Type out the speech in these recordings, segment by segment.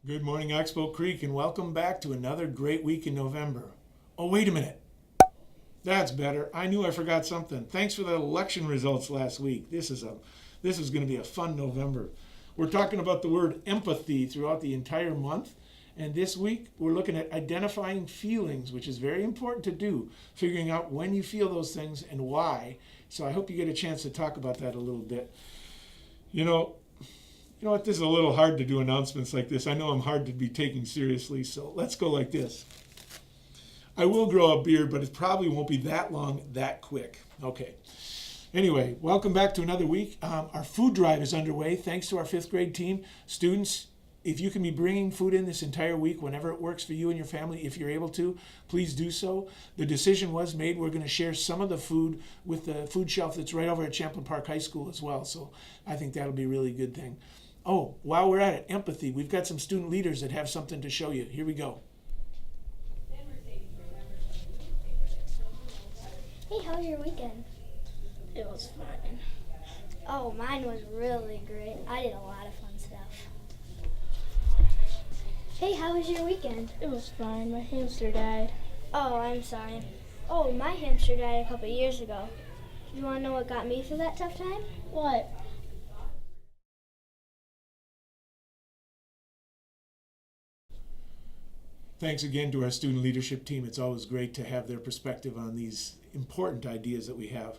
Good morning, Oxbow Creek, and welcome back to another great week in November. Oh, wait a minute. That's better. I knew I forgot something. Thanks for the election results last week. This is going to be a fun November. We're talking about the word empathy throughout the entire month, and this week we're looking at identifying feelings, which is very important to do, figuring out when you feel those things and why. So I hope you get a chance to talk about that a little bit. You know what? This is a little hard to do announcements like this. I know I'm hard to be taken seriously, so let's go like this. I will grow a beard, but it probably won't be that long, that quick. Okay. Anyway, welcome back to another week. Our food drive is underway, thanks to our 5th grade team. Students, if you can be bringing food in this entire week, whenever it works for you and your family, if you're able to, please do so. The decision was made. We're going to share some of the food with the food shelf that's right over at Champlain Park High School as well, so I think that'll be a really good thing. Oh, while we're at it, empathy. We've got some student leaders that have something to show you. Here we go. Hey, how was your weekend? It was fine. Oh, mine was really great. I did a lot of fun stuff. Hey, how was your weekend? It was fine. My hamster died. Oh, I'm sorry. Oh, my hamster died a couple years ago. You want to know what got me through that tough time? What? Thanks again to our student leadership team. It's always great to have their perspective on these important ideas that we have.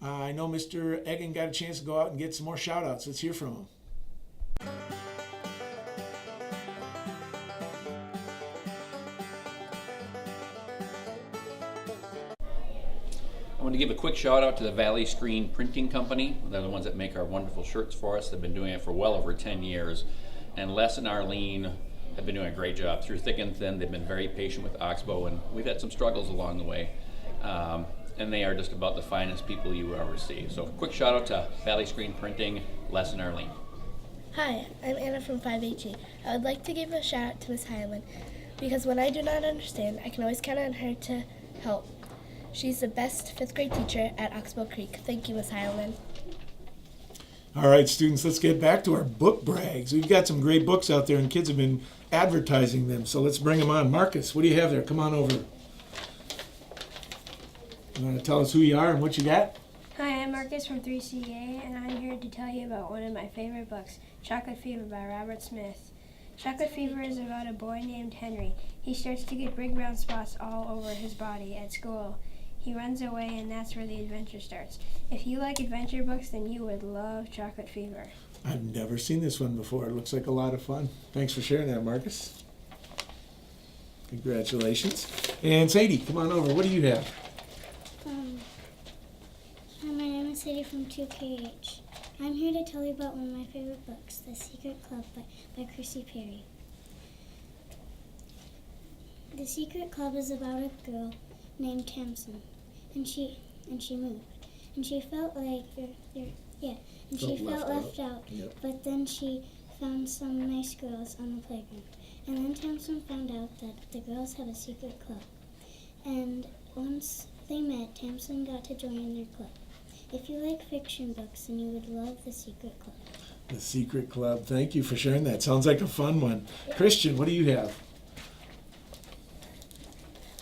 I know Mr. Egan got a chance to go out and get some more shout outs. Let's hear from him. I want to give a quick shout out to the Valley Screen Printing Company. They're the ones that make our wonderful shirts for us. They've been doing it for well over 10 years. And Les and Arlene have been doing a great job through thick and thin. They've been very patient with Oxbow, and we've had some struggles along the way. And they are just about the finest people you will ever see. So quick shout out to Valley Screen Printing, Les and Arlene. Hi, I'm Anna from 5HE. I would like to give a shout out to Miss Hyland because when I do not understand, I can always count on her to help. She's the best 5th grade teacher at Oxbow Creek. Thank you, Miss Hyland. All right, students, let's get back to our book brags. We've got some great books out there, and kids have been advertising them, so let's bring them on. Marcus, what do you have there? Come on over. You want to tell us who you are and what you got? Hi, I'm Marcus from 3CA, and I'm here to tell you about one of my favorite books, Chocolate Fever by Robert Smith. Chocolate Fever is about a boy named Henry. He starts to get big brown spots all over his body at school. He runs away, and that's where the adventure starts. If you like adventure books, then you would love Chocolate Fever. I've never seen this one before. It looks like a lot of fun. Thanks for sharing that, Marcus. Congratulations. And Sadie, come on over. What do you have? Hi, my name is Sadie from 2KH. I'm here to tell you about one of my favorite books, The Secret Club by Chrissy Perry. The Secret Club is about a girl named Tamsin, and she moved, and she felt like left out. Yep. But then she found some nice girls on the playground, and then Tamsin found out that the girls have a secret club, and once they met, Tamsin got to join their club. If you like fiction books, then you would love The Secret Club. The Secret Club. Thank you for sharing that. Sounds like a fun one. Christian, what do you have?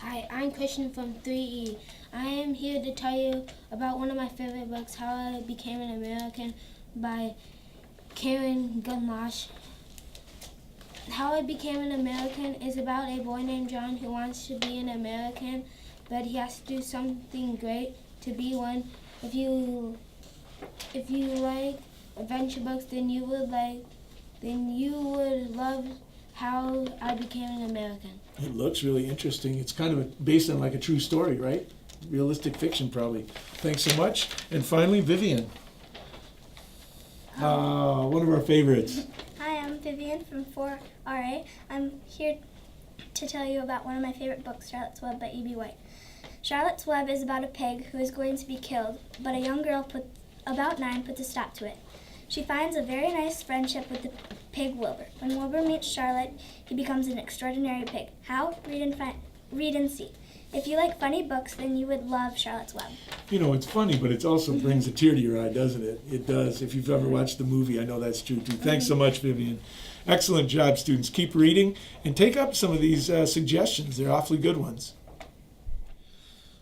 Hi, I'm Christian from 3E. I am here to tell you about one of my favorite books, How I Became an American by Karen Gunlash. How I Became an American is about a boy named John who wants to be an American, but he has to do something great to be one. If you like adventure books, then you would love How I Became an American. It looks really interesting. It's kind of based on like a true story, right? Realistic fiction, probably. Thanks so much. And finally, Vivian. One of our favorites. Hi, I'm Vivian from 4RA. I'm here to tell you about one of my favorite books, Charlotte's Web by E.B. White. Charlotte's Web is about a pig who is going to be killed, but a young girl about 9 puts a stop to it. She finds a very nice friendship with the pig Wilbur. When Wilbur meets Charlotte, he becomes an extraordinary pig. How? Read and see. If you like funny books, then you would love Charlotte's Web. You know, it's funny, but it also brings a tear to your eye, doesn't it? It does. If you've ever watched the movie, I know that's true too. Thanks so much, Vivian. Excellent job, students. Keep reading and take up some of these suggestions. They're awfully good ones.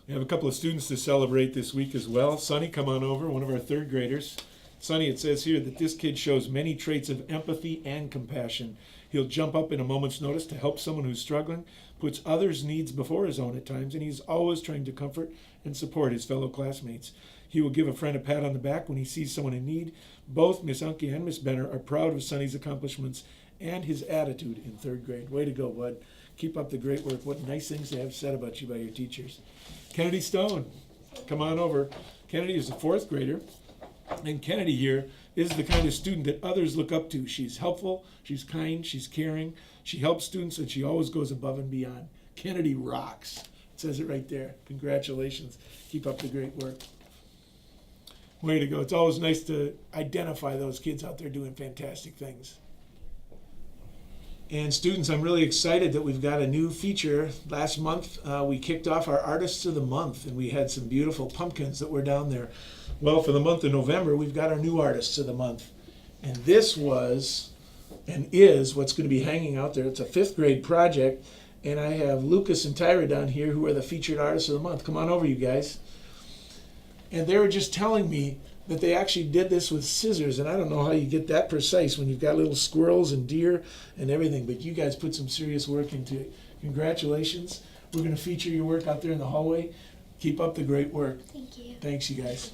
We have a couple of students to celebrate this week as well. Sonny, come on over, one of our third graders. Sonny, it says here that this kid shows many traits of empathy and compassion. He'll jump up in a moment's notice to help someone who's struggling, puts others' needs before his own at times, and he's always trying to comfort and support his fellow classmates. He will give a friend a pat on the back when he sees someone in need. Both Miss Unke and Miss Benner are proud of Sonny's accomplishments and his attitude in third grade. Way to go, bud. Keep up the great work. What nice things to have said about you by your teachers. Kennedy Stone, come on over. Kennedy is a fourth grader, and Kennedy here is the kind of student that others look up to. She's helpful, she's kind, she's caring, she helps students, and she always goes above and beyond. Kennedy rocks. It says it right there. Congratulations. Keep up the great work. Way to go. It's always nice to identify those kids out there doing fantastic things. And students, I'm really excited that we've got a new feature. Last month, we kicked off our Artists of the Month, and we had some beautiful pumpkins that were down there. Well, for the month of November, we've got our new Artists of the Month. And this was and is what's going to be hanging out there. It's a fifth grade project, and I have Lucas and Tyra down here who are the featured Artists of the Month. Come on over, you guys. And they were just telling me that they actually did this with scissors, and I don't know how you get that precise when you've got little squirrels and deer and everything, but you guys put some serious work into it. Congratulations. We're going to feature your work out there in the hallway. Keep up the great work. Thank you. Thanks, you guys.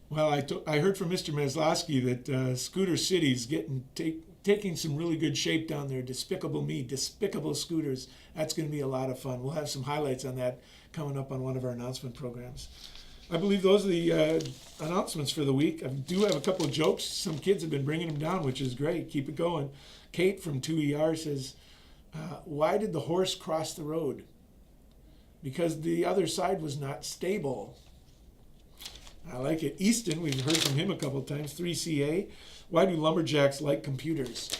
Well, I heard from Mr. Maslowski that Scooter City's taking some really good shape down there. Despicable Me, Despicable Scooters. That's going to be a lot of fun. We'll have some highlights on that coming up on one of our announcement programs. I believe those are the announcements for the week. I do have a couple of jokes. Some kids have been bringing them down, which is great. Keep it going. Kate from 2ER says, why did the horse cross the road? Because the other side was not stable. I like it. Easton, we've heard from him a couple of times. 3CA, why do lumberjacks like computers?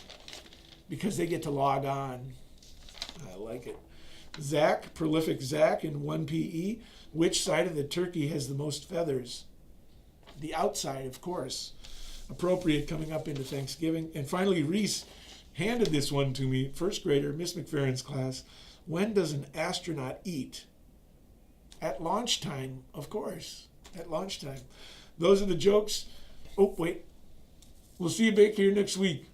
Because they get to log on. I like it. Zach, Prolific Zach in 1PE, which side of the turkey has the most feathers? The outside, of course. Appropriate coming up into Thanksgiving. And finally, Reese handed this one to me, first grader, Miss McFerrin's class. When does an astronaut eat? At launch time, of course. At launch time. Those are the jokes. Oh, wait. We'll see you back here next week.